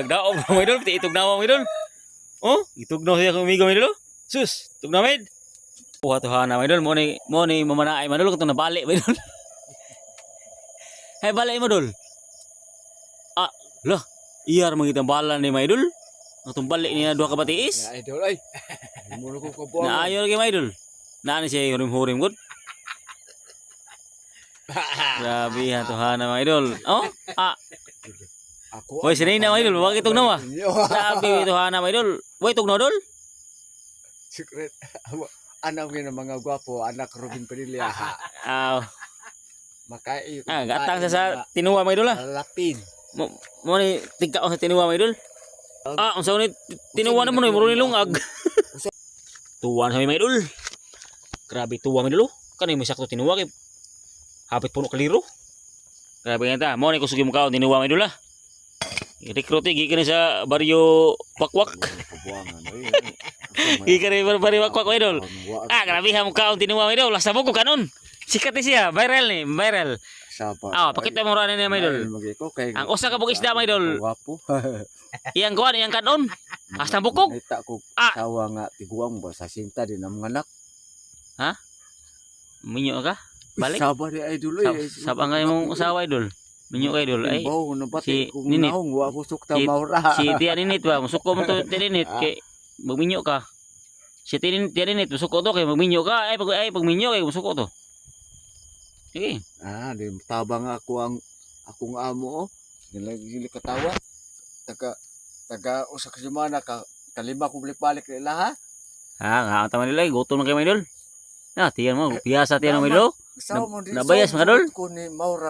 Nagdaog na mga idol, pati itugnawa mga idol. Oh, itugnaw siya kung umigaw mga idol. Sus, tugnaw mga idol. Oh, hatuhan na mga idol, mo ni mamanaay mga idol, katong nabali mga idol. Hey, balik mo idol. Ah, lah, iyar mangitang bala ni mga idol. Katong balik niya dua ka batiis. Ya idol ay. Muro ko kabuang. Naayo lagi mga idol. Naan siya hurim-hurim gud. Grabe hatuhan na mga idol. Oh, Ako. hoy sinay na mga idol, wag itugnaw ah. Grabe hatuhan na mga idol. Way tugnaw idol. Secret. Anak ng mga gwapo, anak Robin Padilla. Ah, Makai. gatang sa tinuwa mga idol ah. Lapin. Mo ni tigkaon sa tinuwa mga idol. Unsa ni tinuwa na mo ni muro ni lungag. Tuwan sa mga idol. Grabe tuwa mga idol. Kanay may sakto tinuwa kay hapit puno kaliro. Grabe nga ta. Mo ni kusugi mo kaon tinuwa mga idol ah. I-recruit gikan sa baryo Wakwak. Gikan ni baryo Wakwak mga idol. Grabe ha mo kaon tinuwa mga idol. Lasta mo ko kanon. Sikat ni siya, viral ni, viral. Pakita mo ron ni mga idol. Ang usa ka bug isda mga idol. Gwapo. Iyang kuan, iyang kanon. Hasta bukog. Kita ko sawa nga tiguang ba sa sinta din ang mga anak. Ha? Minyo ka? Balik? Saba di idol eh. Saba nga imong usawa idol. Minyo ka idol. Ay, Bawo na si bati kung Ninit. naong wa ko sukta Si- maura. si Tia Ninit ba? Musuko mo to Tia Ninit. Kay magminyo ka. Si Tia Ninit, musuko to. Kay magminyo ka. Ay, pag minyo kay musuko to. Sige. Di tabang ako ang akong amo. Gili katawa. Taga usa ka semana ka kalima ko balik-balik nila ha. Nga tama nila. Gutom na kayo mga idol. Tiyan mo. Piyasa tiyan mo idol. Sawa mo Nabayas mga idol. ko ni maura.